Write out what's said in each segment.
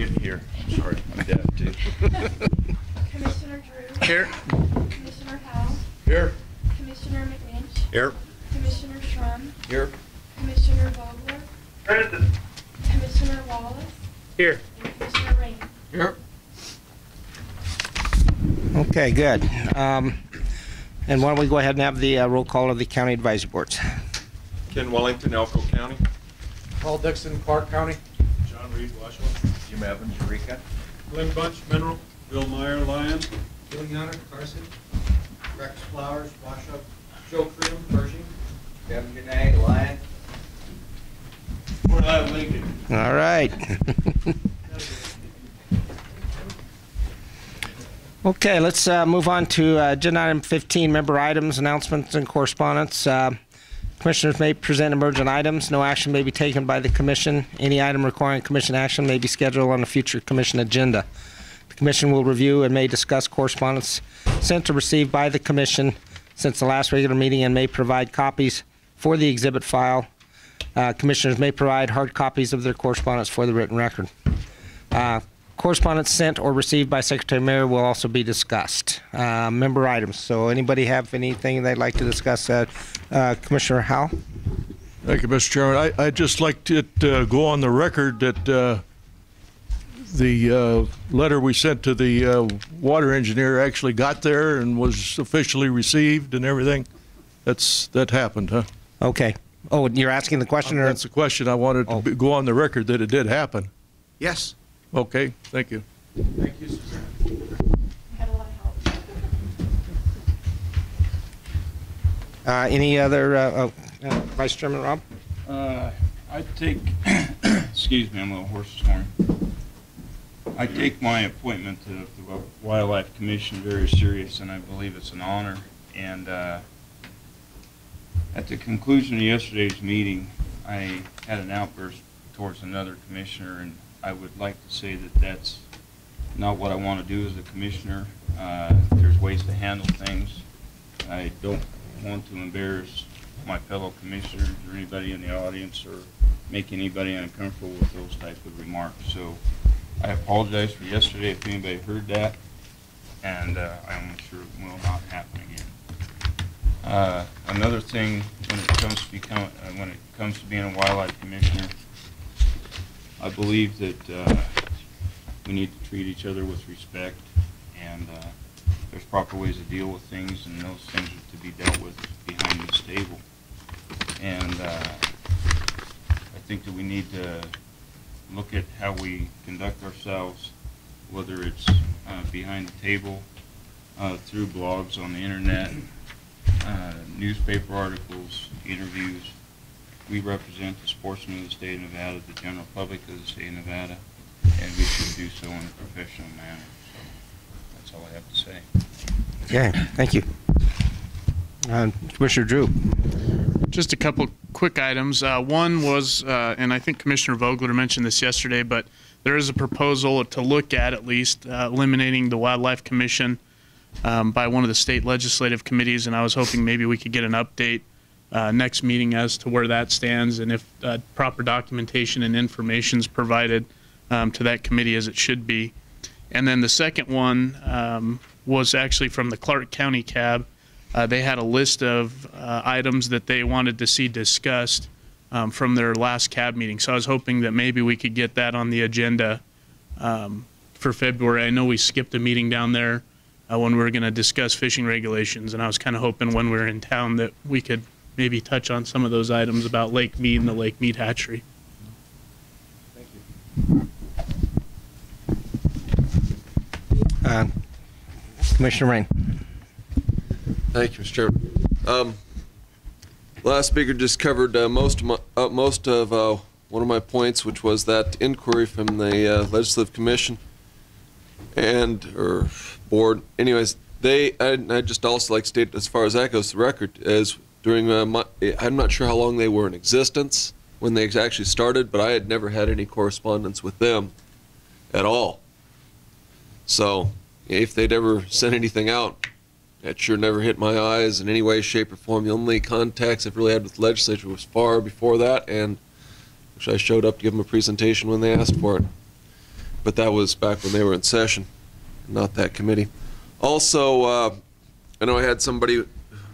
Here. I'm sorry. I'm deaf too. Commissioner Drew. Here. Commissioner Howell. Here. Commissioner McBeath. Here. Commissioner Schrum. Here. Commissioner Vogler. Present. Commissioner Wallace. Here. And Commissioner Rain. Here. Okay, good. And why don't we go ahead and have the roll call of the county advisory boards. Ken Wellington, Elko County. Paul Dixon, Clark County. John Reed, Washington. Jim Evans, Eureka. Glenn Bunch, Mineral. Bill Meyer, Lyon. Bill Yoner, Carson. Rex Flowers, Washoe. Joe Crew, Pershing. Kevin Ganag, Lyon. Fort Lyon, Lincoln. All right. Okay, let's move on to agenda item 15, member items, announcements, and correspondence. Commissioners may present emergent items. No action may be taken by the commission. Any item requiring commission action may be scheduled on a future commission agenda. The commission will review and may discuss correspondence sent or received by the commission since the last regular meeting and may provide copies for the exhibit file. Commissioners may provide hard copies of their correspondence for the written record. Correspondence sent or received by Secretary Mayor will also be discussed. Member items. So anybody have anything they'd like to discuss? Commissioner Howell? Thank you, Mr. Chairman. I'd just like to go on the record that the letter we sent to the water engineer actually got there and was officially received and everything. That happened, huh? Okay. Oh, you're asking the question? Or? That's the question. I wanted to go on the record that it did happen. Yes. Okay, thank you. Thank you, Suzanne. Had a lot of help. Any other, Vice Chairman Rob? I take, excuse me, I'm a little hoarse this morning. I take my appointment to the Wildlife Commission very serious, and I believe it's an honor. And at the conclusion of yesterday's meeting, I had an outburst towards another commissioner, and I would like to say that that's not what I want to do as a commissioner. There's ways to handle things. I don't want to embarrass my fellow commissioners or anybody in the audience or make anybody uncomfortable with those type of remarks. So I apologize for yesterday if anybody heard that, and I'm sure it will not happen again. Another thing, when it comes to being a wildlife commissioner, I believe that we need to treat each other with respect, and there's proper ways to deal with things, and those things are to be dealt with behind this table. And I think that we need to look at how we conduct ourselves, whether it's behind the table, through blogs on the internet, newspaper articles, interviews. We represent the sportsmen of the state of Nevada, the general public of the state of Nevada, and we should do so in a professional manner. So that's all I have to say. Okay, thank you. Commissioner Drew. Just a couple quick items. One was, and I think Commissioner Vogler mentioned this yesterday, but there is a proposal to look at least eliminating the Wildlife Commission by one of the state legislative committees, and I was hoping maybe we could get an update next meeting as to where that stands and if proper documentation and information is provided to that committee as it should be. And then the second one was actually from the Clark County CAB. They had a list of items that they wanted to see discussed from their last CAB meeting. So I was hoping that maybe we could get that on the agenda for February. I know we skipped a meeting down there when we were going to discuss fishing regulations, and I was kind of hoping when we were in town that we could maybe touch on some of those items about Lake Mead and the Lake Mead hatchery. Thank you. Commissioner Rain. Thank you, Mr. Chairman. Last speaker just covered most of one of my points, which was that inquiry from the Legislative Commission or board. Anyways, I'd just also like to state, as far as that goes, the record is during I'm not sure how long they were in existence when they actually started, but I had never had any correspondence with them at all. So if they'd ever sent anything out, that sure never hit my eyes in any way, shape, or form. The only contacts I've really had with the legislature was far before that, and which I showed up to give them a presentation when they asked for it. but that was back when they were in session, not that committee. Also, I know I had somebody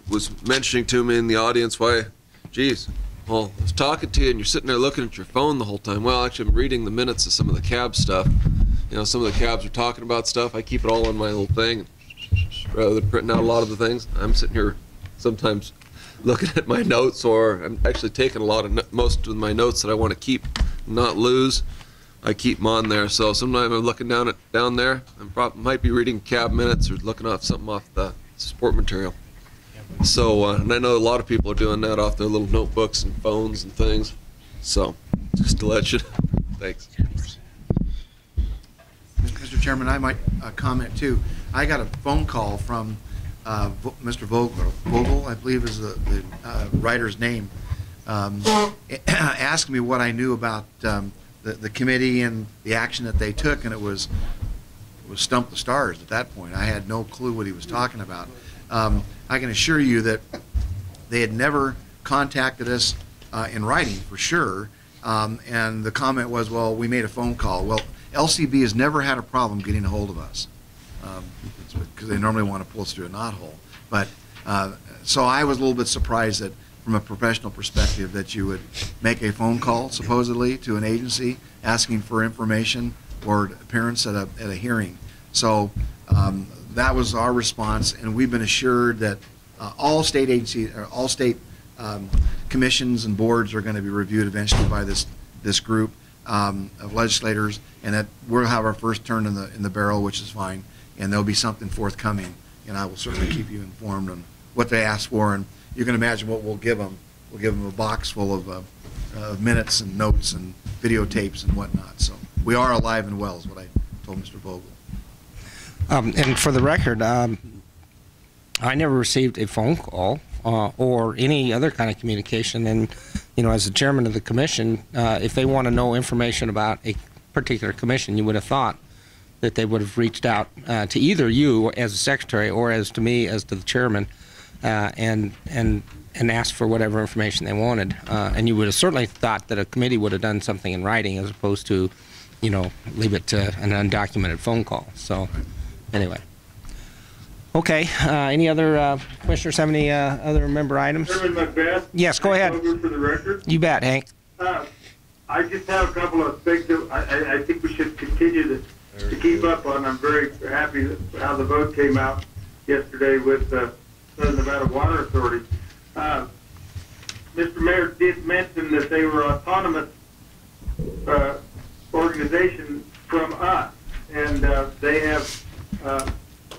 was mentioning to me in the audience, why, geez, well, I was talking to you and you're sitting there looking at your phone the whole time. Well, actually, I'm reading the minutes of some of the CAB stuff. You know, some of the cabs are talking about stuff. I keep it all on my little thing. Rather than printing out a lot of the things, I'm sitting here sometimes looking at my notes, or I'm actually taking a lot of most of my notes that I want to keep, not lose. I keep them on there. So sometimes I'm looking down there. I might be reading CAB minutes or looking off something off the support material. So, and I know a lot of people are doing that off their little notebooks and phones and things. So, just to let you know. Thanks. Mr. Chairman, I might comment too. I got a phone call from Mr. Vogel, I believe is the writer's name, asking me what I knew about the committee and the action that they took, and it was stump the stars at that point. I had no clue what he was talking about. I can assure you that they had never contacted us in writing for sure, and the comment was, well, we made a phone call. Well, LCB has never had a problem getting a hold of us because they normally want to pull us through a knothole. But so I was a little bit surprised that from a professional perspective that you would make a phone call supposedly to an agency asking for information or appearance at a hearing. So that was our response, and we've been assured that all state agencies, or all state commissions and boards are going to be reviewed eventually by this group of legislators, and that we'll have our first turn in the barrel, which is fine, and there'll be something forthcoming, and I will certainly keep you informed on what they ask for, and you can imagine what we'll give them. We'll give them a box full of minutes and notes and videotapes and whatnot. So we are alive and well, is what I told Mr. Vogel. And for the record, I never received a phone call or any other kind of communication. And, you know, as the chairman of the commission, if they want to know information about a particular commission, you would have thought that they would have reached out to either you as a secretary or as to me as to the chairman and asked for whatever information they wanted. And you would have certainly thought that a committee would have done something in writing as opposed to, you know, leave it to an undocumented phone call. So, anyway. Okay. Any other commissioners have any other member items? Chairman McBeath? Yes, go ahead. For the record. You bet, Hank. I just have a couple of things that I think we should continue to keep up on. I'm very happy that how the vote came out yesterday with the Southern Nevada Water Authority. Mr. Mayor did mention that they were autonomous organization from us, and they have.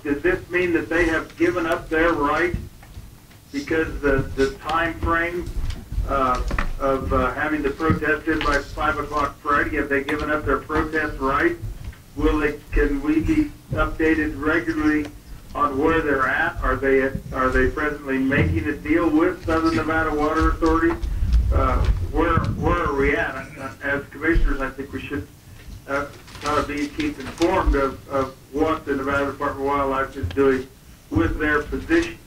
Does this mean that they have given up their right because the time frame of having to protest it by 5 o'clock Friday? Have they given up their protest right? Can we be updated regularly on where they're at? Are they presently making a deal with Southern Nevada Water Authority? Where are we at? As commissioners, I think we should keep informed of what the Nevada Department of Wildlife is doing with their position.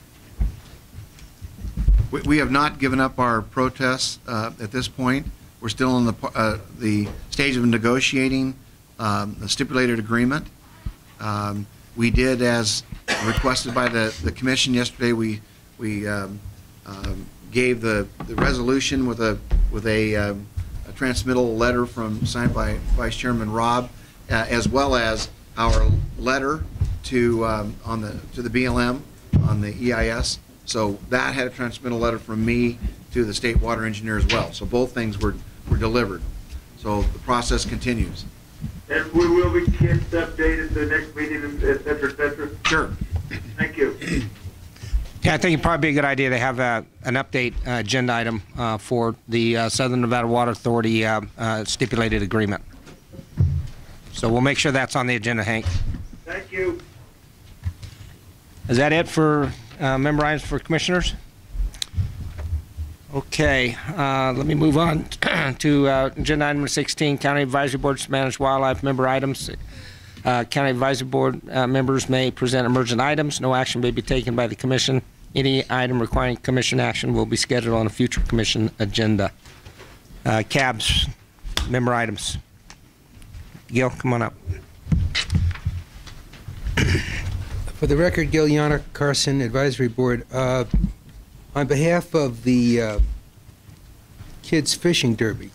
We have not given up our protests at this point. We're still in the stage of negotiating the stipulated agreement. We did, as requested by the commission yesterday, we gave the resolution with a transmittal letter signed by Vice Chairman Robb, as well as our letter to the BLM on the EIS. So that had a transmittal letter from me to the state water engineer as well. So both things were delivered. So the process continues. And we will be kept updated the next meeting, et cetera, et cetera. Sure. Thank you. Yeah, I think it'd probably be a good idea to have an update agenda item for the Southern Nevada Water Authority stipulated agreement. So we'll make sure that's on the agenda, Hank. Thank you. Is that it for member items for commissioners? Okay, let me move on to agenda item number 16, County Advisory Board to manage wildlife member items. County Advisory Board members may present emergent items. No action may be taken by the commission. Any item requiring commission action will be scheduled on a future commission agenda. CABS member items. Gil, come on up. For the record, Gil Yannick, Carson Advisory Board. On behalf of the Kids Fishing Derby,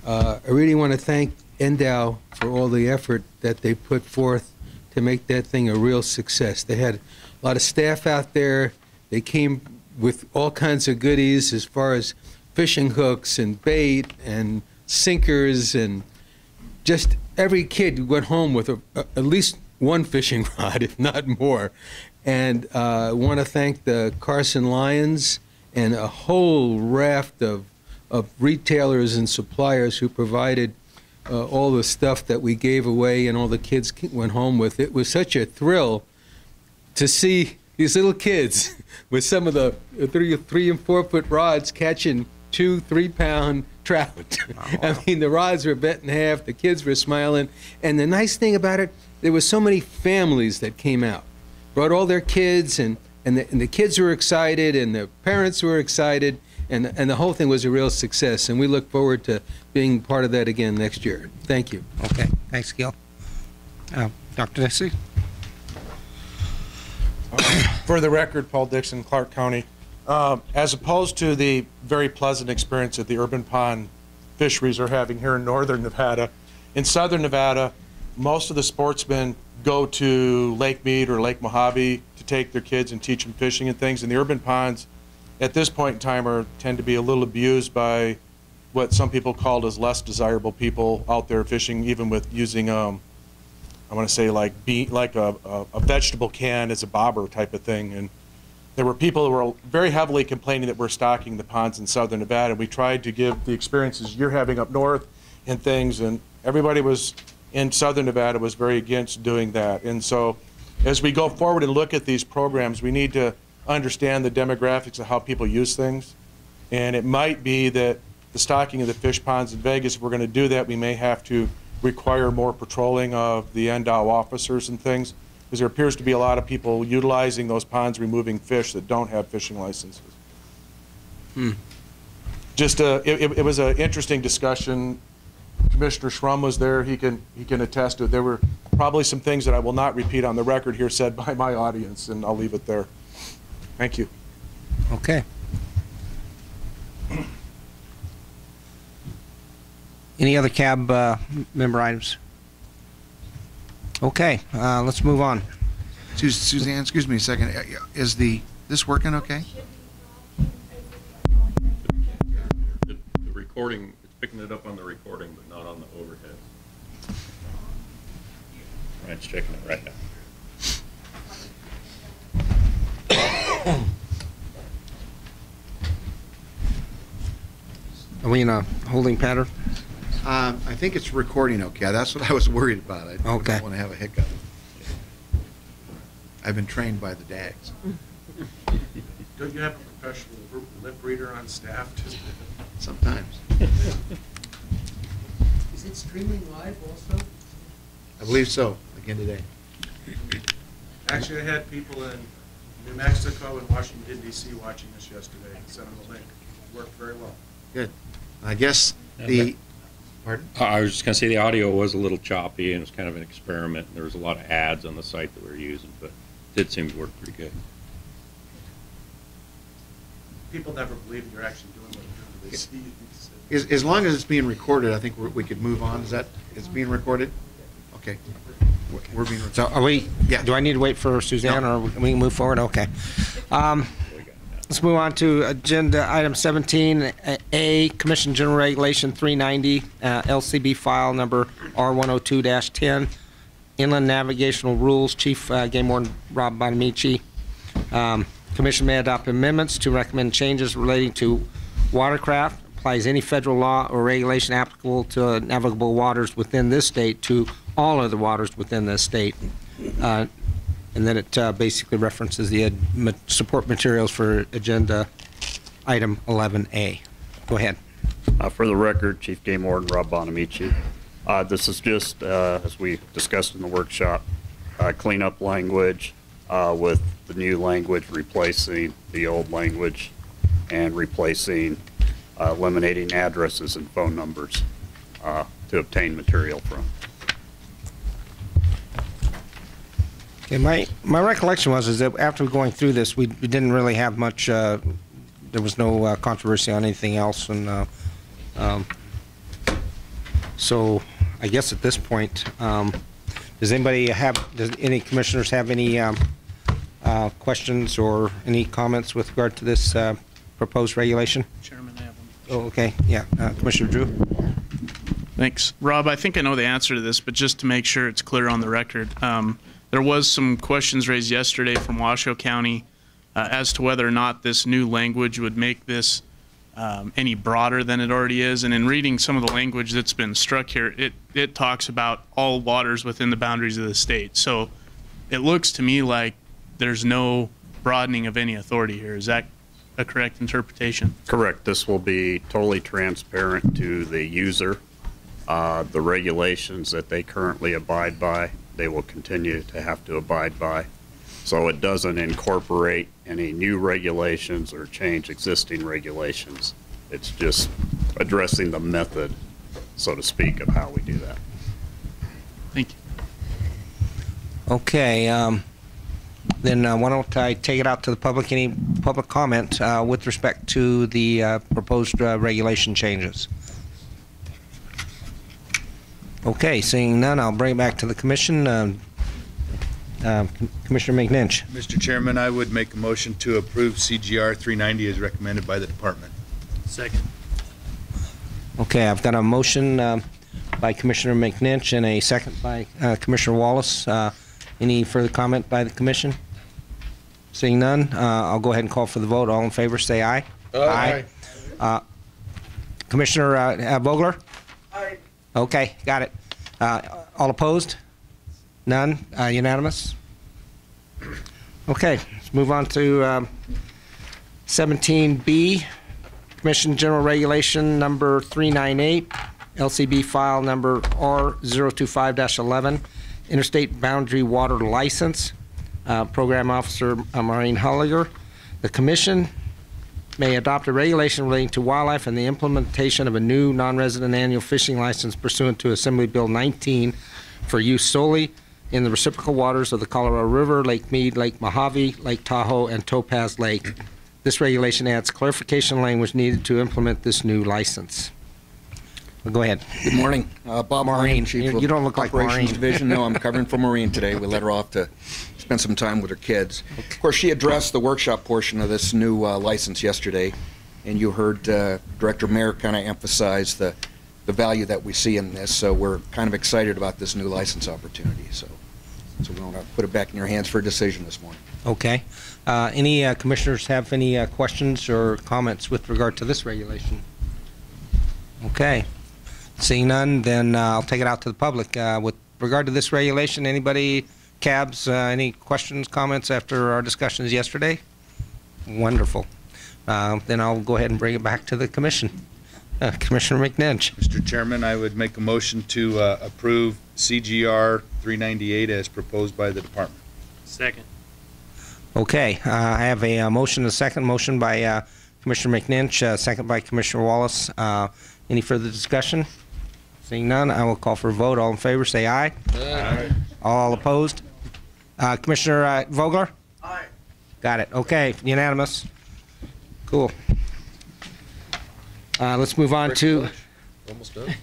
I really want to thank Endow for all the effort that they put forth to make that thing a real success. They had a lot of staff out there. They came with all kinds of goodies as far as fishing hooks and bait and sinkers, and just every kid went home with at least one fishing rod, if not more. And I want to thank the Carson Lions and a whole raft of retailers and suppliers who provided all the stuff that we gave away and all the kids went home with. It was such a thrill to see these little kids with some of the 3 and 4 foot rods catching 2-3 pound trout. I mean, the rods were bent in half, the kids were smiling, and the nice thing about it, there were so many families that came out, brought all their kids, and the kids were excited, and the parents were excited, and the whole thing was a real success, and we look forward to being part of that again next year. Thank you. Okay, thanks, Gil. Dr. Dixie? For the record, Paul Dixon, Clark County. As opposed to the very pleasant experience that the urban pond fisheries are having here in northern Nevada, in southern Nevada, most of the sportsmen go to Lake Mead or Lake Mojave to take their kids and teach them fishing and things, and the urban ponds at this point in time tend to be a little abused by what some people called as less desirable people out there fishing, even with using I want to say like a vegetable can as a bobber type of thing. And there were people who were very heavily complaining that we're stocking the ponds in southern Nevada. We tried to give the experiences you're having up north and things, and everybody was in southern Nevada was very against doing that. And so as we go forward and look at these programs, we need to understand the demographics of how people use things. And it might be that the stocking of the fish ponds in Vegas, if we're going to do that, we may have to require more patrolling of the NDOW officers and things, because there appears to be a lot of people utilizing those ponds, removing fish that don't have fishing licenses. Just it was an interesting discussion. Commissioner Shrum was there. He can attest to it. There were probably some things that I will not repeat on the record here said by my audience, and I'll leave it there. Thank you. Okay. Any other CAB member items? Okay, let's move on. Suzanne, excuse me a second. Is this working okay? The recording, it's picking it up on the recording, but not on the overhead. Ryan's checking it right now. Are we in a holding pattern? I think it's recording okay. That's what I was worried about. I don't want to have a hiccup. I've been trained by the DAGs. Don't you have a professional lip reader on staff? Sometimes. Is it streaming live also? I believe so, again today. Actually, I had people in New Mexico and Washington, D.C. watching this yesterday and sent them a link. It worked very well. Good. I guess pardon? I was just going to say the audio was a little choppy, and it was kind of an experiment. There was a lot of ads on the site that we were using, but it did seem to work pretty good. People never believe you're actually doing what you're doing. They see you. As long as it's being recorded, I think we could move on. It's being recorded? Okay. We're being recorded. So are we, Yeah. do I need to wait for Suzanne or we can move forward? Okay. Let's move on to agenda item 17A, Commission General Regulation 390, LCB file number R102-10, Inland Navigational Rules, Chief Game Warden Rob Bonamici. Commission may adopt amendments to recommend changes relating to watercraft, applies any federal law or regulation applicable to navigable waters within this state to all other waters within this state. And then it basically references the support materials for agenda item 11A. Go ahead. For the record, Chief Game Warden Rob Bonamici. This is just, as we discussed in the workshop, cleanup language with the new language replacing the old language and replacing, eliminating addresses and phone numbers to obtain material from. Okay, my recollection was that after going through this, we didn't really have much. There was no controversy on anything else, and so I guess at this point, does any commissioners have any questions or any comments with regard to this proposed regulation? Chairman, I have Oh, one. okay. Yeah, Commissioner Drew. Thanks. Rob, I think I know the answer to this, but just to make sure it's clear on the record, there was some questions raised yesterday from Washoe County as to whether or not this new language would make this any broader than it already is. And in reading some of the language that's been struck here, it talks about all waters within the boundaries of the state. So it looks to me like there's no broadening of any authority here. Is that a correct interpretation? Correct. This will be totally transparent to the user. The regulations that they currently abide by, they will continue to have to abide by. So it doesn't incorporate any new regulations or change existing regulations. It's just addressing the method, so to speak, of how we do that. Thank you. Okay. Then why don't I take it out to the public? Any public comment with respect to the proposed regulation changes? Okay, seeing none, I'll bring it back to the commission. Commissioner McNinch. Mr. Chairman, I would make a motion to approve CGR 390 as recommended by the department. Second. Okay, I've got a motion by Commissioner McNinch and a second by Commissioner Wallace. Any further comment by the commission? Seeing none, I'll go ahead and call for the vote. All in favor, say aye. Aye. Commissioner Vogler? Aye. Okay, got it. All opposed? None? Unanimous? Okay, let's move on to 17B, Commission General Regulation number 398, LCB file number R025-11, Interstate Boundary Water License, Program Officer Maureen Holliger. The Commission may adopt a regulation relating to wildlife and the implementation of a new non-resident annual fishing license pursuant to Assembly Bill 19 for use solely in the reciprocal waters of the Colorado River, Lake Mead, Lake Mojave, Lake Tahoe, and Topaz Lake. This regulation adds clarification language needed to implement this new license. Well, go ahead. Good morning. Bob Maureen, Chief of You don't look like Operations Maureen. Division. No, I'm covering for Maureen today. We let her off to spend some time with her kids. Of course, she addressed the workshop portion of this new license yesterday, and you heard Director Mayer kind of emphasize the value that we see in this. So we're kind of excited about this new license opportunity. So we want to put it back in your hands for a decision this morning. Okay. Any commissioners have any questions or comments with regard to this regulation? Okay. Seeing none, then I'll take it out to the public. With regard to this regulation, anybody, CABs, any questions, comments after our discussions yesterday? Wonderful. Then I'll go ahead and bring it back to the commission. Commissioner McNinch. Mr. Chairman, I would make a motion to approve CGR 398 as proposed by the department. Second. Okay. I have a motion, a second motion by Commissioner McNinch, second by Commissioner Wallace. Any further discussion? Seeing none, I will call for a vote. All in favor, say aye. Aye. All opposed? Commissioner Vogler? Aye. Got it. Okay, unanimous. Cool. Let's move on to... Almost done.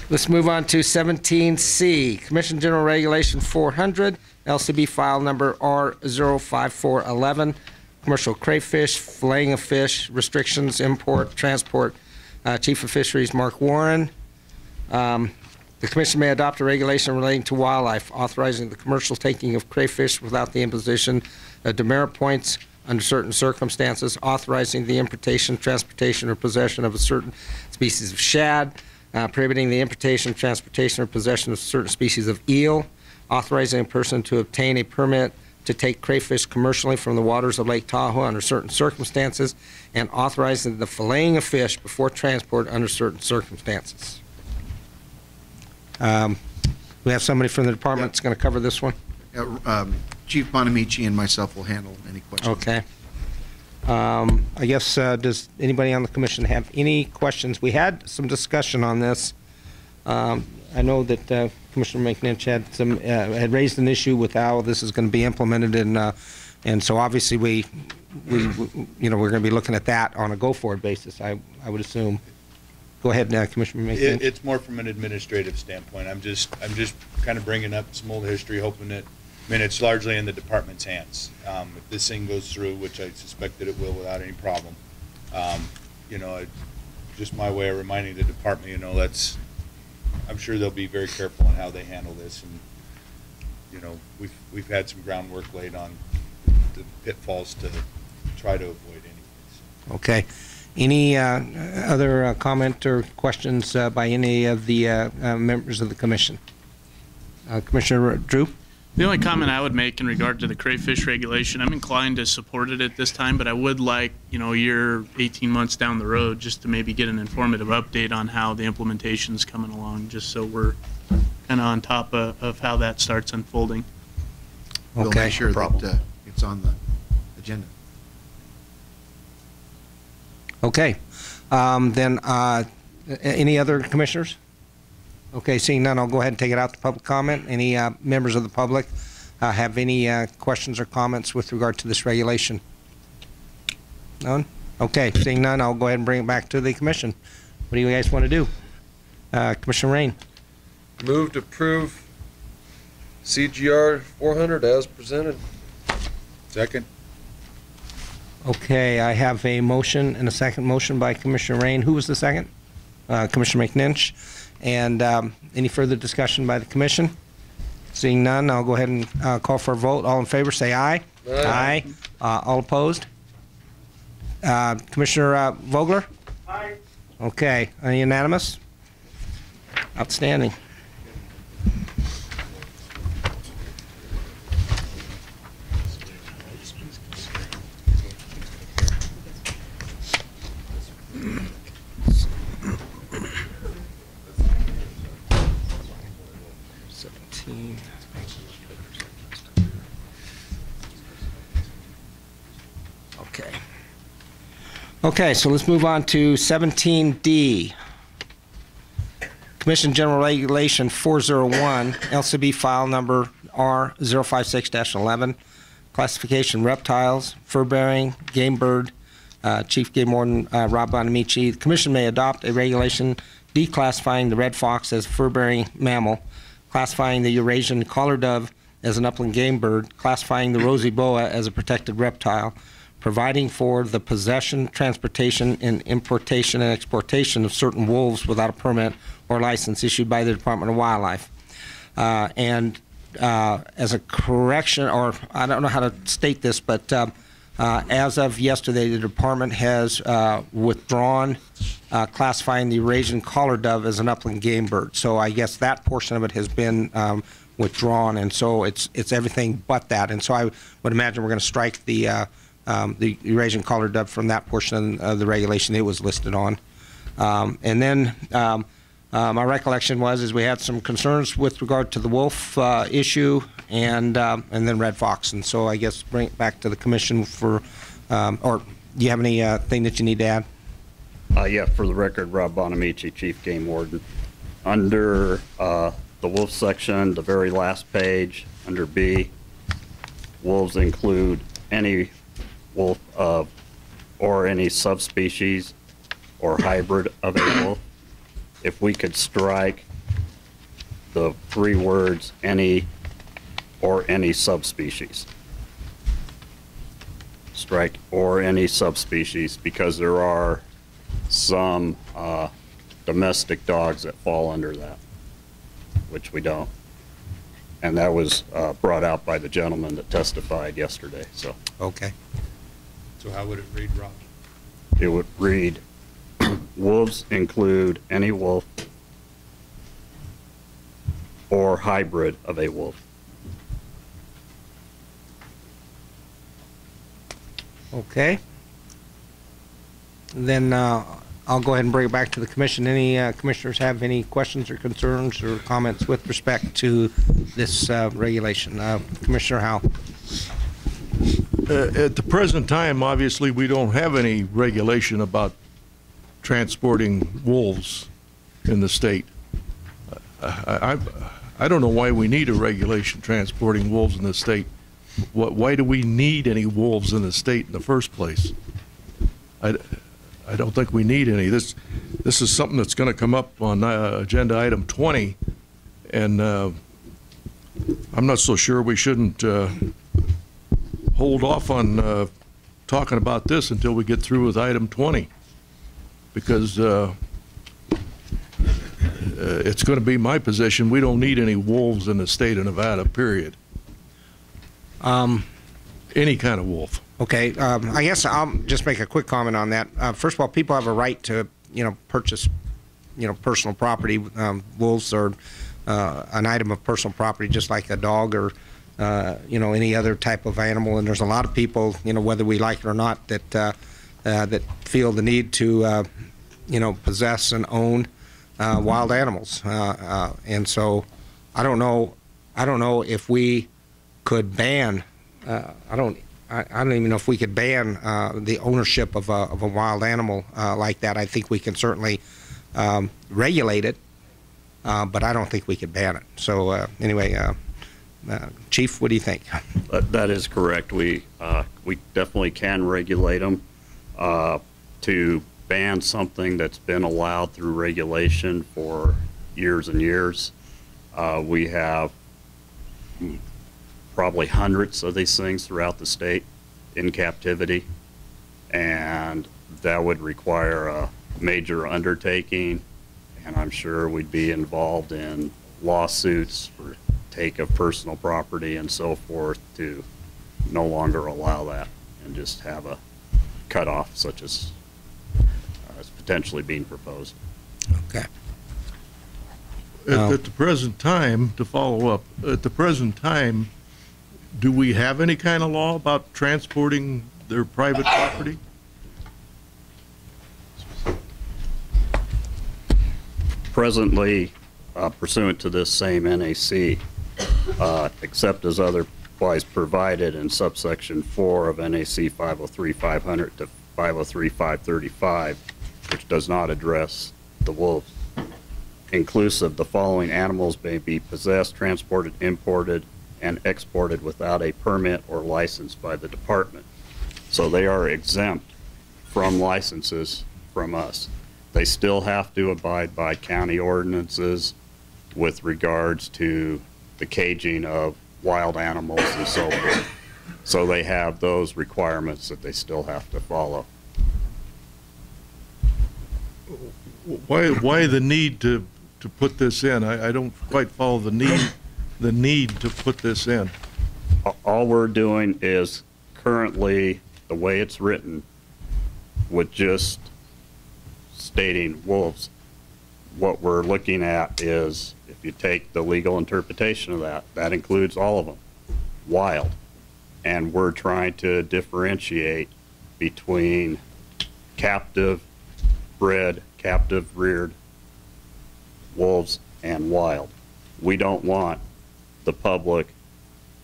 Let's move on to 17C, Commission General Regulation 400, LCB file number R05411, commercial crayfish, filleting of fish, restrictions, import, transport. Chief of Fisheries Mark Warren. The Commission may adopt a regulation relating to wildlife, authorizing the commercial taking of crayfish without the imposition of demerit points under certain circumstances, authorizing the importation, transportation, or possession of a certain species of shad, prohibiting the importation, transportation, or possession of certain species of eel, authorizing a person to obtain a permit to take crayfish commercially from the waters of Lake Tahoe under certain circumstances, and authorizing the filleting of fish before transport under certain circumstances. We have somebody from the department that's going to cover this one. Chief Bonamici and myself will handle any questions. Okay. I guess, does anybody on the commission have any questions? We had some discussion on this I know that Commissioner McNinch had raised an issue with how this is going to be implemented, and so obviously we're going to be looking at that on a go-forward basis, I would assume. Go ahead, Commissioner McNinch. It's more from an administrative standpoint. I'm just kind of bringing up some old history, hoping that, I mean, it's largely in the department's hands. If this thing goes through, which I suspect that it will without any problem, just my way of reminding the department, I'm sure they'll be very careful on how they handle this, and we've had some groundwork laid on the pitfalls to try to avoid anyways. Okay. Any other comment or questions by any of the members of the commission? Commissioner Drew? The only comment I would make in regard to the crayfish regulation, I'm inclined to support it at this time, but I would like, a year, 18 months down the road, just to maybe get an informative update on how the implementation is coming along, just so we're kind of on top of how that starts unfolding. We'll make sure that it's on the agenda. Okay. Then any other commissioners? Okay, seeing none, I'll go ahead and take it out to public comment. Any members of the public have any questions or comments with regard to this regulation? None? Okay, seeing none, I'll go ahead and bring it back to the commission. What do you guys want to do? Commissioner Rain. Move to approve CGR 400 as presented. Second. Okay, I have a motion and a second motion by Commissioner Rain. Who was the second? Commissioner McNinch. And any further discussion by the commission? Seeing none, I'll go ahead and call for a vote. All in favor, say aye. Aye. All opposed? Commissioner Vogler? Aye. Okay, unanimous? Outstanding. Okay. Okay, so let's move on to 17D. Commission General Regulation 401, LCB file number R056-11, classification reptiles, fur-bearing, game bird, Chief Game Warden Rob Bonamici. The Commission may adopt a regulation declassifying the red fox as a fur-bearing mammal, classifying the Eurasian collar dove as an upland game bird, classifying the rosy boa as a protected reptile, providing for the possession, transportation, and importation and exportation of certain wolves without a permit or license issued by the Department of Wildlife. And as a correction, or I don't know how to state this, but as of yesterday, the department has withdrawn classifying the Eurasian collar dove as an upland game bird. So I guess that portion of it has been withdrawn, and so it's everything but that. And so I would imagine we're going to strike the Eurasian collar dove from that portion of the regulation it was listed on. And then my recollection was we had some concerns with regard to the wolf issue and then red fox. And so I guess bring it back to the commission for, or do you have any thing that you need to add? Yeah, for the record, Rob Bonamici, Chief Game Warden. Under the wolf section, the very last page, under B, wolves include any wolf or any subspecies or hybrid of a wolf. If we could strike the 3 words any or any subspecies. Strike or any subspecies, because there are some domestic dogs that fall under that, which we don't. And that was brought out by the gentleman that testified yesterday. So. Okay. So how would it read, Rob? It would read, wolves include any wolf or hybrid of a wolf. Okay. Then I'll go ahead and bring it back to the commission. Any commissioners have any questions or concerns or comments with respect to this regulation? Commissioner Howell. At the present time, obviously, we don't have any regulation about transporting wolves in the state. I don't know why we need a regulation transporting wolves in the state. Why do we need any wolves in the state in the first place? I don't think we need any. This is something that's going to come up on agenda item 20, and I'm not so sure we shouldn't hold off on talking about this until we get through with item 20, because it's going to be my position. We don't need any wolves in the state of Nevada, period. Any kind of wolf. Okay, I guess I'll just make a quick comment on that. First of all, people have a right to, purchase, personal property. Wolves are an item of personal property, just like a dog or, any other type of animal. And there's a lot of people, whether we like it or not, that that feel the need to, possess and own wild animals. And so, I don't know if we could ban. I don't even know if we could ban the ownership of a wild animal like that. I think we can certainly regulate it, but I don't think we could ban it. So anyway, Chief, what do you think? That is correct. We definitely can regulate them. To ban something that's been allowed through regulation for years and years, we have probably hundreds of these things throughout the state in captivity, and that would require a major undertaking, and I'm sure we'd be involved in lawsuits for take of personal property and so forth to no longer allow that and just have a cutoff such as is potentially being proposed. Okay. At the present time, to follow up, at the present time, do we have any kind of law about transporting their private property? Presently, pursuant to this same NAC, except as otherwise provided in subsection 4 of NAC 503-500 to 503-535, which does not address the wolves. Inclusive, the following animals may be possessed, transported, imported, and exported without a permit or license by the department. So they are exempt from licenses from us. They still have to abide by county ordinances with regards to the caging of wild animals and so forth. So they have those requirements that they still have to follow. Why the need to put this in? I don't quite follow the need to put this in. All we're doing is currently, the way it's written, with just stating wolves, what we're looking at is, if you take the legal interpretation of that, that includes all of them, wild. And we're trying to differentiate between captive bred, captive reared wolves and wild. We don't want the public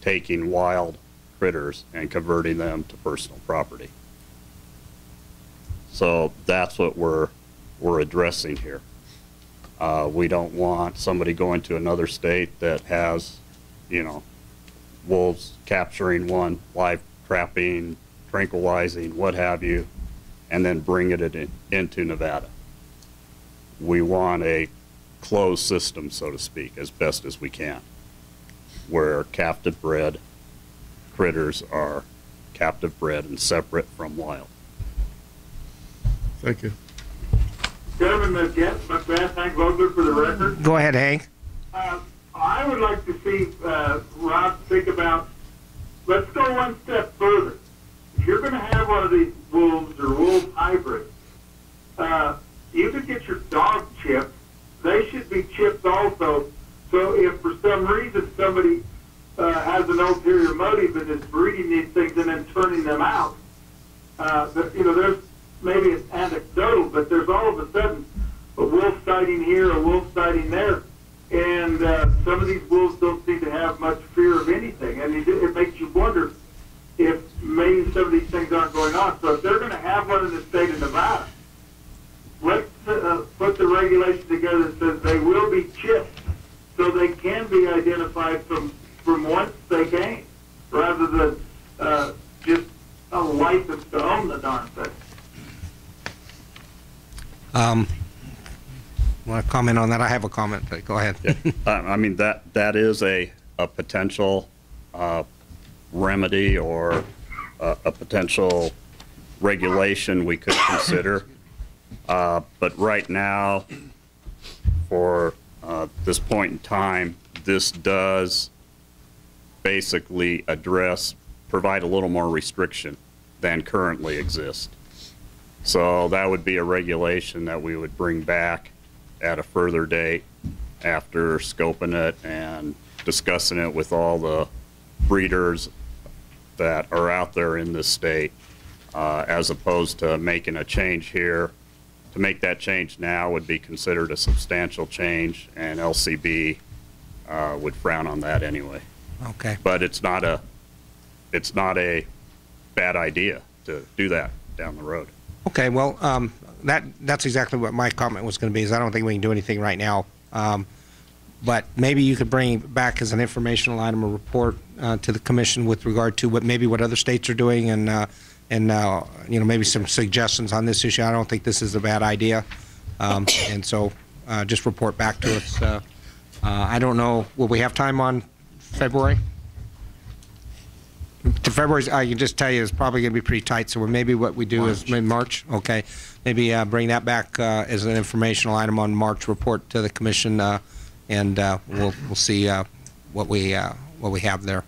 taking wild critters and converting them to personal property. So that's what we're addressing here. We don't want somebody going to another state that has, wolves capturing one, live trapping, tranquilizing, what have you, and then bringing it into Nevada. We want a closed system, so to speak, as best as we can, where captive bred critters are captive bred and separate from wild. Thank you. Chairman McBeath, Hank Vogler for the record. Go ahead, Hank. I would like to see Rob think about, let's go one step further. If you're going to have one of these wolves or wolf hybrids, you could get your dog chipped. They should be chipped also. So if for some reason somebody has an ulterior motive and is breeding these things and then turning them out, there's maybe it's anecdotal, but there's all of a sudden a wolf sighting here, a wolf sighting there, and some of these wolves don't seem to have much fear of anything, and it makes you wonder if maybe some of these things aren't going on. So if they're going to have one in the state of Nevada, let's put the regulation together that says they will be chipped Want to comment on that? I have a comment, but go ahead. I mean, that is a potential remedy or a potential regulation we could consider. But right now, for this point in time, this does basically provide a little more restriction than currently exists. So that would be a regulation that we would bring back at a further date after scoping it and discussing it with all the breeders that are out there in this state, as opposed to making a change here. To make that change now would be considered a substantial change, and LCB would frown on that anyway. Okay. But it's not a bad idea to do that down the road. Okay, well, that's exactly what my comment was going to be, is I don't think we can do anything right now. But maybe you could bring back as an informational item a report to the commission with regard to what other states are doing, and you know, maybe some suggestions on this issue. I don't think this is a bad idea, and so just report back to us. I don't know, will we have time on February? To February, I can just tell you, it's probably going to be pretty tight, so maybe what we do is March. Okay, maybe bring that back as an informational item on March report to the commission, and we'll see what we have there.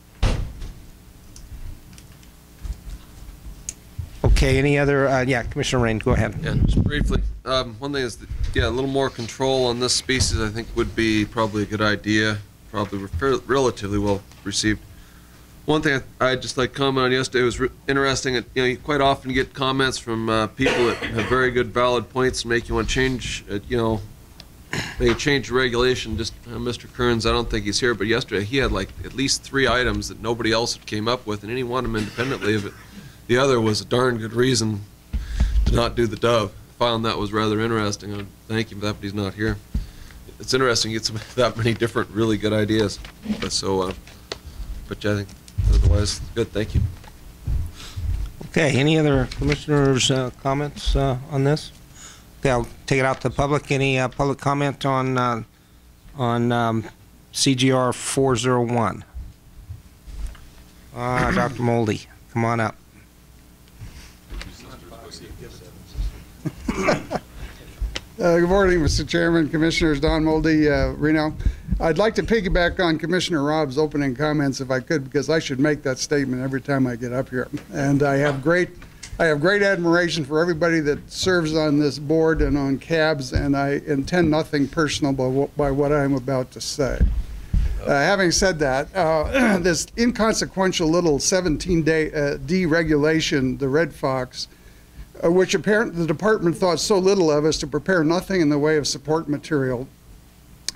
Okay, any other, yeah, Commissioner Rain, go ahead. Yeah, just briefly. One thing is, that, yeah, a little more control on this species I think would be probably a good idea, probably relatively well received. One thing I'd just like to comment on yesterday was interesting. You know, you quite often get comments from people that have very good, valid points and make you want to change, you know, maybe change the regulation. Just Mr. Kearns, I don't think he's here, but yesterday he had like at least 3 items that nobody else had came up with, and any one of them independently of it. The other was a darn good reason to not do the dove. I found that was rather interesting. I thank him for that, but he's not here. It's interesting you get that many different really good ideas. But so, but yeah, I think otherwise good. Thank you. Okay, any other commissioners' comments on this? Okay, I'll take it out to the public. Any public comment on CGR 401? Dr. Moldy, come on up. Good morning, Mr. Chairman, Commissioners. Don Moldy, Reno. I'd like to piggyback on Commissioner Robb's opening comments if I could, because I should make that statement every time I get up here. And I have great admiration for everybody that serves on this board and on CABS, and I intend nothing personal by what I'm about to say. Having said that, this inconsequential little 17D regulation, the red fox, which apparently the department thought so little of as to prepare nothing in the way of support material,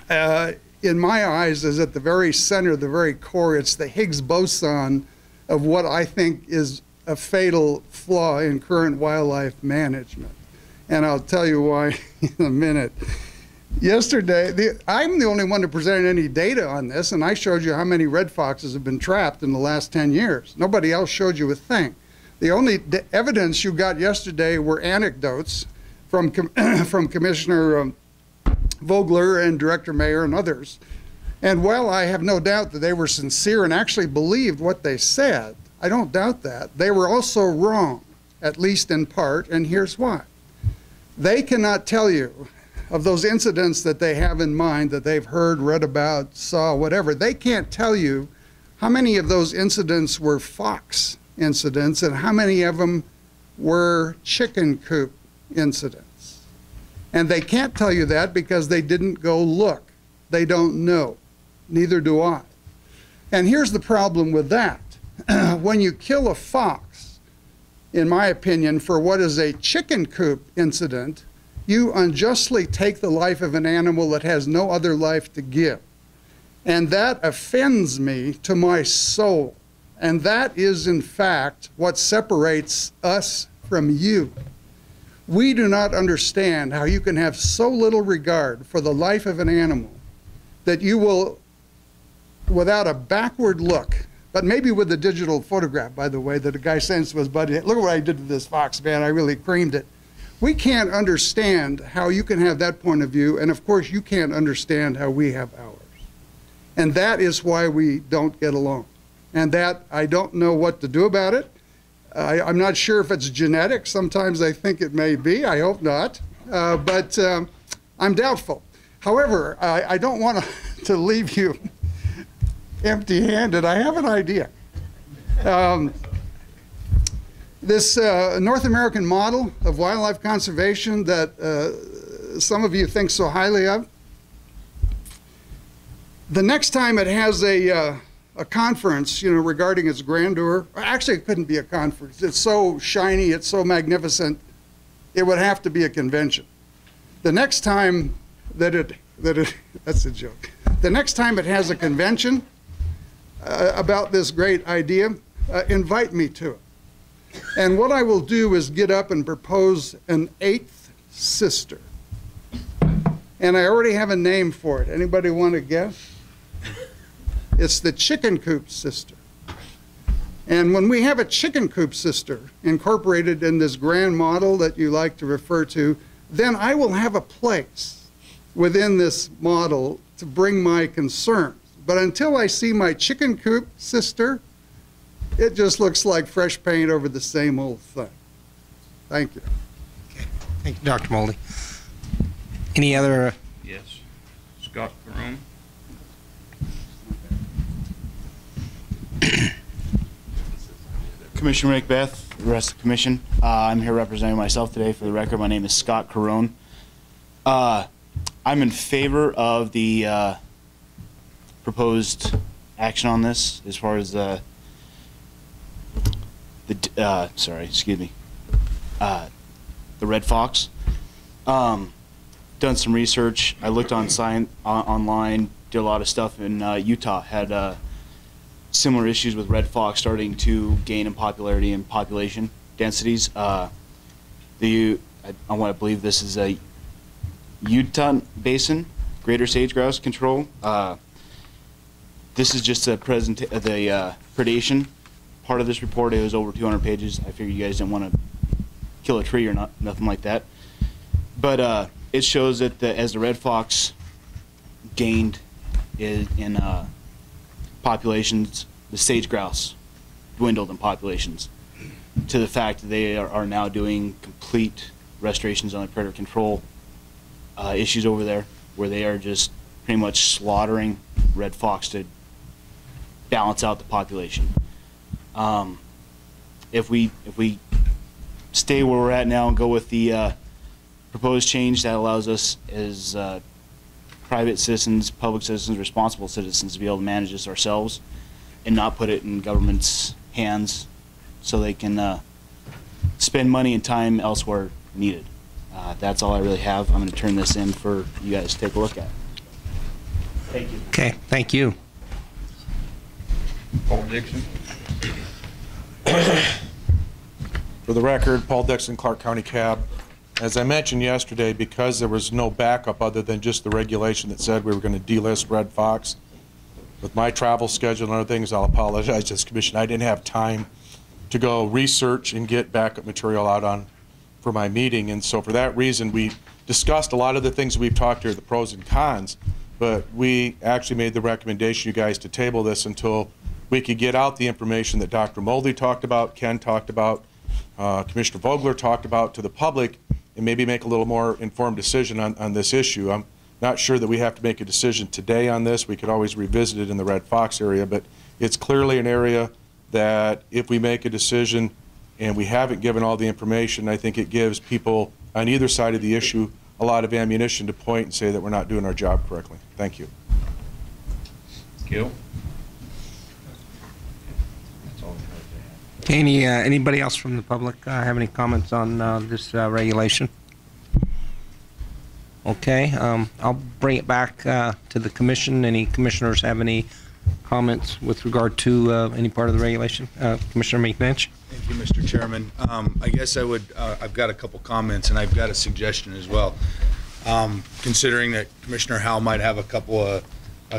in my eyes is at the very center, the very core. It's the Higgs boson of what I think is a fatal flaw in current wildlife management. And I'll tell you why in a minute. Yesterday, I'm the only one who presented any data on this, and I showed you how many red foxes have been trapped in the last 10 years. Nobody else showed you a thing. The only evidence you got yesterday were anecdotes from Commissioner Vogler and Director Mayer and others. And while I have no doubt that they were sincere and actually believed what they said, I don't doubt that, they were also wrong, at least in part, and here's why. They cannot tell you of those incidents that they have in mind, that they've heard, read about, saw, whatever. They can't tell you how many of those incidents were fox incidents and how many of them were chicken coop incidents. And they can't tell you that because they didn't go look. They don't know. Neither do I. And here's the problem with that. When you kill a fox, in my opinion, for what is a chicken coop incident, you unjustly take the life of an animal that has no other life to give. And that offends me to my soul. And that is, in fact, what separates us from you. We do not understand how you can have so little regard for the life of an animal that you will, without a backward look, but maybe with a digital photograph, by the way, that a guy sent to his buddy, look at what I did to this fox, man, I really creamed it. We can't understand how you can have that point of view, and of course you can't understand how we have ours. And that is why we don't get along. And that I don't know what to do about it. I'm not sure if it's genetic. Sometimes I think it may be. I hope not. But I'm doubtful. However, I don't want to leave you empty-handed. I have an idea. This North American model of wildlife conservation that some of you think so highly of, the next time it has a conference, regarding its grandeur, actually it couldn't be a conference. It's so shiny, it's so magnificent, it would have to be a convention. The next time that's a joke. The next time it has a convention about this great idea, invite me to it. And what I will do is get up and propose an 8th sister. And I already have a name for it. Anybody want to guess? It's the chicken coop sister. And when we have a chicken coop sister incorporated in this grand model that you like to refer to, then I will have a place within this model to bring my concerns. But until I see my chicken coop sister, it just looks like fresh paint over the same old thing. Thank you. Okay. Thank you, Dr. Moldy. Any other? Yes. Scott Carone. Commissioner McBeath, the rest of the commission. I'm here representing myself today. For the record, my name is Scott Carone. I'm in favor of the proposed action on this as far as the red fox. Done some research. I looked on online, did a lot of stuff in Utah, had similar issues with red fox starting to gain in popularity and population densities. I want to believe this is a Utah Basin greater sage-grouse control. This is just the predation part of this report. It was over 200 pages. I figured you guys didn't want to kill a tree or nothing like that. But it shows that as the red fox gained in populations, the sage-grouse dwindled in populations, to the fact that they are now doing complete restorations on the predator control issues over there, where they are just pretty much slaughtering red fox to balance out the population. If we stay where we're at now and go with the proposed change, that allows us as private citizens, public citizens, responsible citizens to be able to manage this ourselves and not put it in government's hands so they can spend money and time elsewhere needed. That's all I really have. I'm going to turn this in for you guys to take a look at. Thank you. Okay, thank you. Paul Dixon. For the record, Paul Dixon, Clark County CAB. As I mentioned yesterday, because there was no backup other than just the regulation that said we were going to delist red fox, with my travel schedule and other things, I'll apologize to this commission. I didn't have time to go research and get backup material out for my meeting, and so for that reason we discussed a lot of the things we've talked here, the pros and cons, but we actually made the recommendation, you guys, to table this until we could get out the information that Dr. Moldy talked about, Ken talked about, Commissioner Vogler talked about to the public, and maybe make a little more informed decision on this issue. I'm not sure that we have to make a decision today on this. We could always revisit it in the red fox area, but it's clearly an area that if we make a decision and we haven't given all the information, I think it gives people on either side of the issue a lot of ammunition to point and say that we're not doing our job correctly. Thank you. Gil? Anybody else from the public have any comments on this regulation? Okay, I'll bring it back to the commission. Any commissioners have any comments with regard to any part of the regulation? Commissioner McBeath. Thank you, Mr. Chairman. I guess I would, I've got a couple comments and I've got a suggestion as well. Considering that Commissioner Howell might have a couple of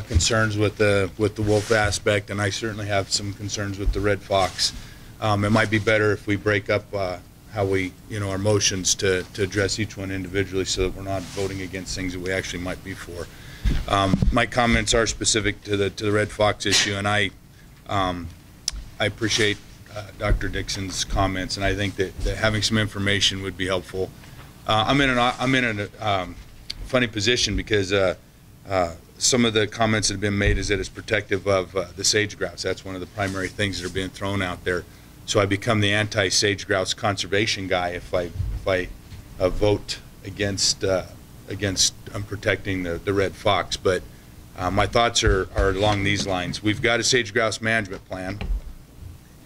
concerns with the wolf aspect, and I certainly have some concerns with the red fox. It might be better if we break up how we, our motions to address each one individually so that we're not voting against things that we actually might be for. My comments are specific to the Red Fox issue, and I appreciate Dr. Dixon's comments, and I think that having some information would be helpful. I'm in a funny position because some of the comments that have been made is that it's protective of the sage grouse. That's one of the primary things that are being thrown out there. So I become the anti-sage grouse conservation guy if I vote against protecting the red fox. But my thoughts are along these lines. We've got a sage grouse management plan,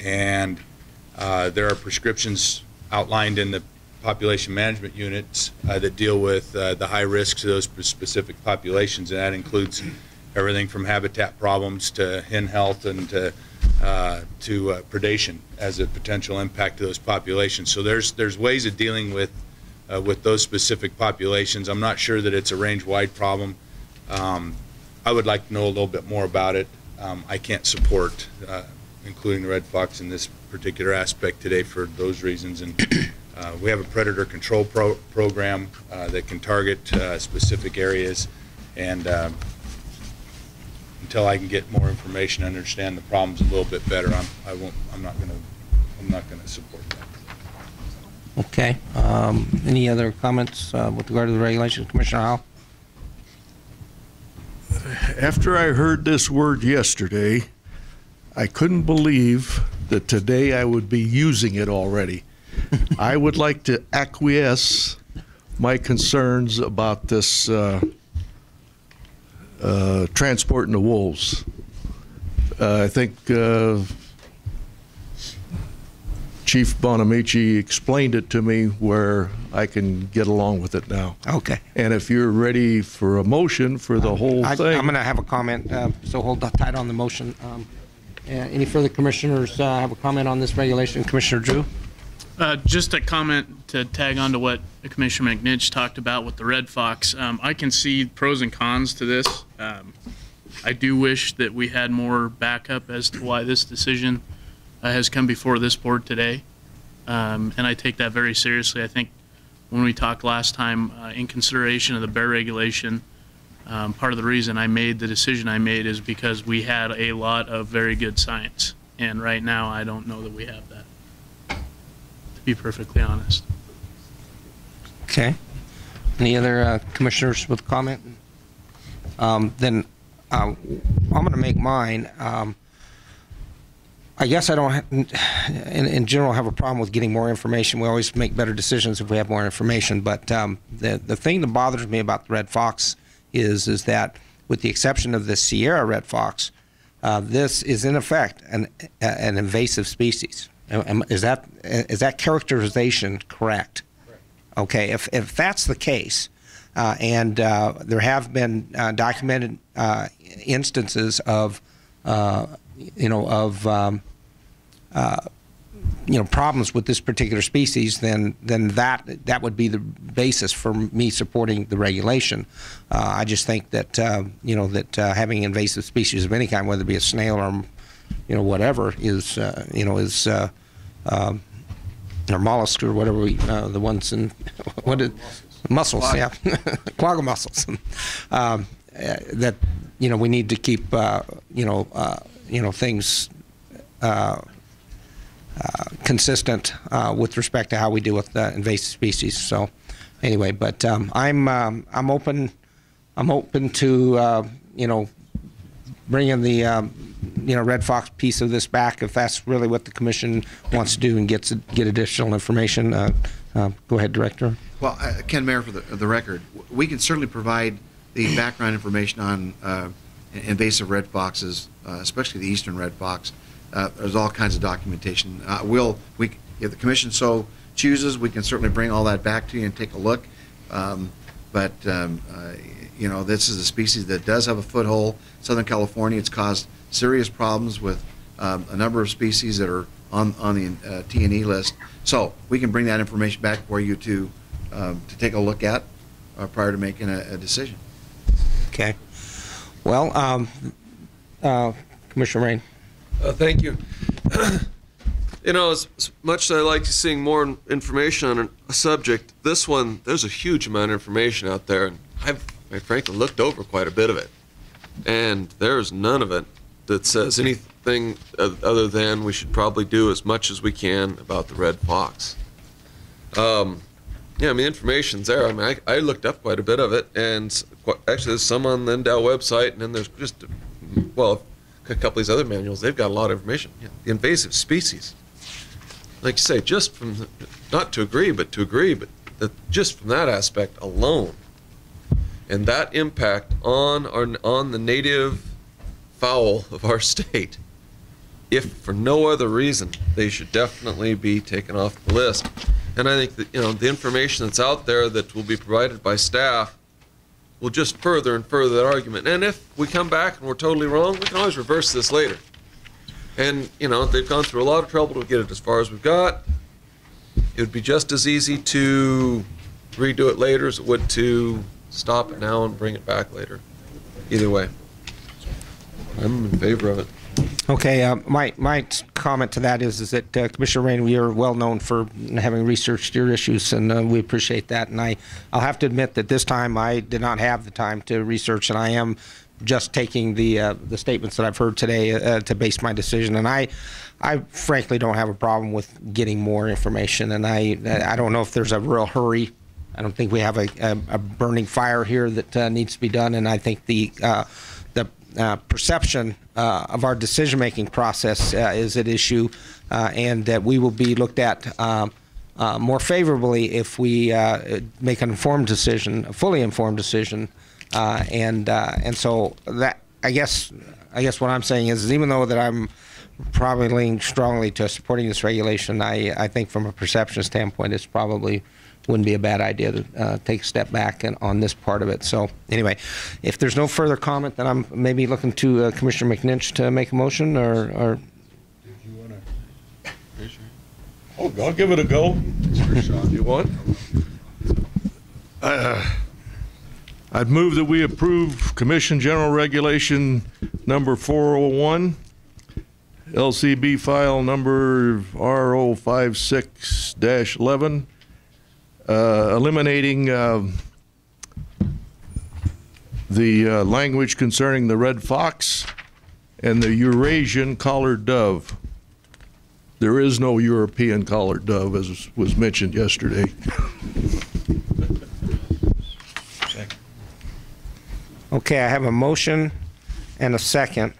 and there are prescriptions outlined in the population management units that deal with the high risks of those specific populations, and that includes everything from habitat problems to hen health and to predation as a potential impact to those populations. So there's ways of dealing with those specific populations. I'm not sure that it's a range-wide problem. I would like to know a little bit more about it. I can't support including the red fox in this particular aspect today for those reasons. And we have a predator control program that can target specific areas, and until I can get more information and understand the problems a little bit better, I'm not going to support that. Okay. Any other comments with regard to the regulation, Commissioner Howell? After I heard this word yesterday, I couldn't believe that today I would be using it already. I would like to acquiesce my concerns about this transporting the wolves. I think Chief Bonamici explained it to me where I can get along with it now. Okay. And if you're ready for a motion for the whole thing. I'm going to have a comment, so hold tight on the motion. Any further commissioners have a comment on this regulation? Commissioner Drew? Just a comment to tag on to what Commissioner McNitch talked about with the red fox. I can see pros and cons to this. I do wish that we had more backup as to why this decision has come before this board today, and I take that very seriously. I think when we talked last time, in consideration of the bear regulation, part of the reason I made the decision I made is because we had a lot of very good science, and right now I don't know that we have that, to be perfectly honest. Okay. Any other commissioners with comment? Then I'm going to make mine. I guess I don't, in general, have a problem with getting more information. We always make better decisions if we have more information. But the thing that bothers me about the red fox is that, with the exception of the Sierra red fox, this is in effect an invasive species. Is that characterization correct? Okay. If that's the case, and there have been documented instances of problems with this particular species, then that would be the basis for me supporting the regulation. I just think that having invasive species of any kind, whether it be a snail or whatever, is or mollusk or whatever the ones in mussels, yeah, quagga mussels. That we need to keep things consistent with respect to how we deal with invasive species. So, anyway, but I'm open to bringing the red fox piece of this back if that's really what the commission wants to do and get additional information. Go ahead, Director. Well, Ken Mayer, for the record, we can certainly provide the background information on invasive red foxes, especially the eastern red fox. There's all kinds of documentation. If the commission so chooses, we can certainly bring all that back to you and take a look. But this is a species that does have a foothold. Southern California, it's caused serious problems with a number of species that are on the T&E list. So we can bring that information back for you to take a look at prior to making a decision. Okay. Well, Commissioner Rain. Thank you. You know, as much as I like seeing more information on a subject, this one, there's a huge amount of information out there, and I've frankly looked over quite a bit of it. And there's none of it that says anything other than we should probably do as much as we can about the red fox. Yeah, I mean, the information's there. I mean, I looked up quite a bit of it, and actually there's some on the NDOW website, and then there's just, well, a couple of these other manuals, they've got a lot of information. Yeah, the invasive species. Like you say, just from, not to agree, but to agree, but just from that aspect alone, and that impact on the native fowl of our state, if for no other reason, they should definitely be taken off the list. And I think that, you know, the information that's out there that will be provided by staff will just further and further that argument. And if we come back and we're totally wrong, we can always reverse this later. And, you know, they've gone through a lot of trouble to get it as far as we've got. It would be just as easy to redo it later as it would to stop it now and bring it back later. Either way, I'm in favor of it. Okay, my comment to that is that Commissioner Rain, we are well known for having researched your issues, and we appreciate that. And I'll have to admit that this time I did not have the time to research, and I am just taking the statements that I've heard today to base my decision. And I frankly don't have a problem with getting more information. And I don't know if there's a real hurry. I don't think we have a burning fire here that needs to be done. And I think the perception of our decision-making process is at issue, and that we will be looked at more favorably if we make an informed decision, a fully informed decision. And so that I guess what I'm saying is even though that I'm probably leaning strongly to supporting this regulation, I think from a perception standpoint, it's probably wouldn't be a bad idea to take a step back on this part of it. So anyway, if there's no further comment, then I'm maybe looking to Commissioner McNinch to make a motion, or Did you want to? Oh, I'll give it a go. You want? I'd move that we approve Commission General Regulation number 401, LCB file number R056-11, eliminating the language concerning the red fox and the Eurasian collared dove. There is no European collared dove, as was mentioned yesterday. Okay, I have a motion and a second.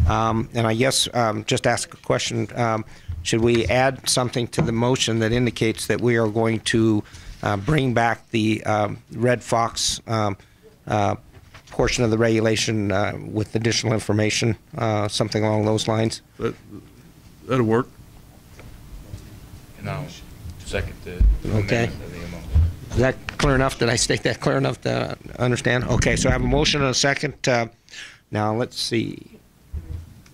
And I guess just ask a question. Should we add something to the motion that indicates that we are going to bring back the red fox portion of the regulation with additional information, something along those lines? That'll work. And I'll second the Okay. amendment of the amendment. Is that clear enough? Did I state that clear enough to understand? Okay, so I have a motion and a second. Now, let's see.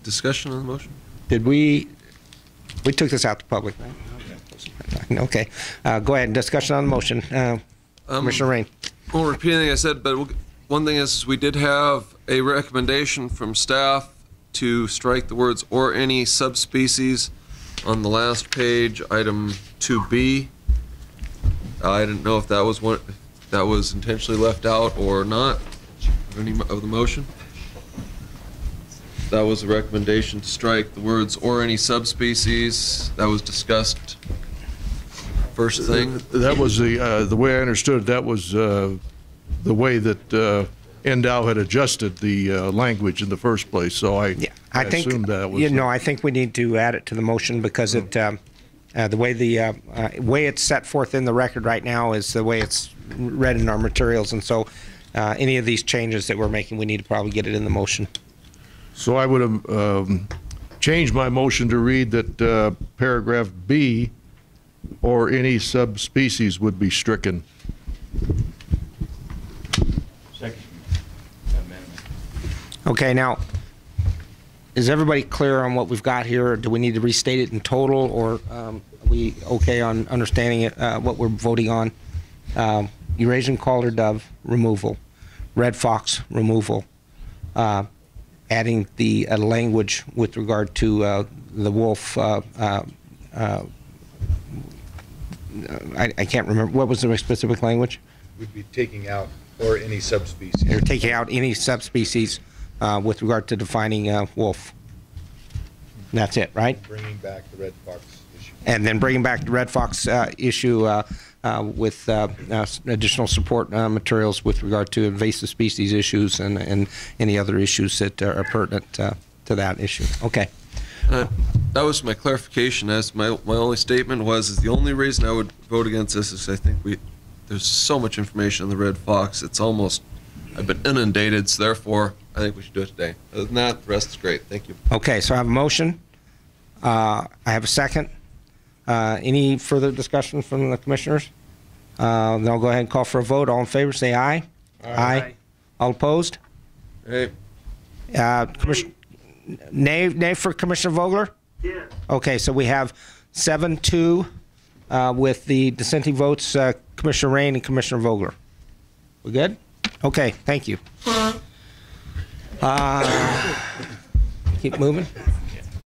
Discussion on the motion? Did we took this out to public, right? Okay. Go ahead. Discussion on the motion. Commissioner Rain. I won't repeat anything I said, but one thing is we did have a recommendation from staff to strike the words "or any subspecies" on the last page, item 2B. I didn't know if that was intentionally left out or not of any of the motion. That was a recommendation to strike the words "or any subspecies." That was discussed first thing. That was the way I understood it. That was the way that NDOW had adjusted the language in the first place. So I assumed that was. I think we need to add it to the motion because it the way it's set forth in the record right now is the way it's read in our materials, and so any of these changes that we're making, we need to probably get it in the motion. So I would have changed my motion to read that paragraph B, "or any subspecies," would be stricken. Second amendment. Okay, now, is everybody clear on what we've got here? Or do we need to restate it in total, or are we okay on understanding it, what we're voting on? Eurasian collared dove, removal. Red fox, removal. Adding the language with regard to the wolf I can't remember. What was the specific language? We'd be taking out or any subspecies. They're taking out any subspecies with regard to defining wolf. And that's it, right? Bringing back the red fox issue. And then bringing back the red fox issue with additional support materials with regard to invasive species issues and any other issues that are pertinent to that issue. Okay. That was my clarification. As my only statement is the only reason I would vote against this is I think there's so much information on the red fox. It's almost, I've been inundated, so therefore I think we should do it today. Other than that, the rest is great. Thank you. Okay, so I have a motion. I have a second. Any further discussion from the commissioners? Then I'll go ahead and call for a vote. All in favor, say aye. Aye. All opposed? Hey. Nay for Commissioner Vogler? Yes. Okay, so we have 7-2 with the dissenting votes, Commissioner Rain and Commissioner Vogler. We good? Okay, thank you. Keep moving.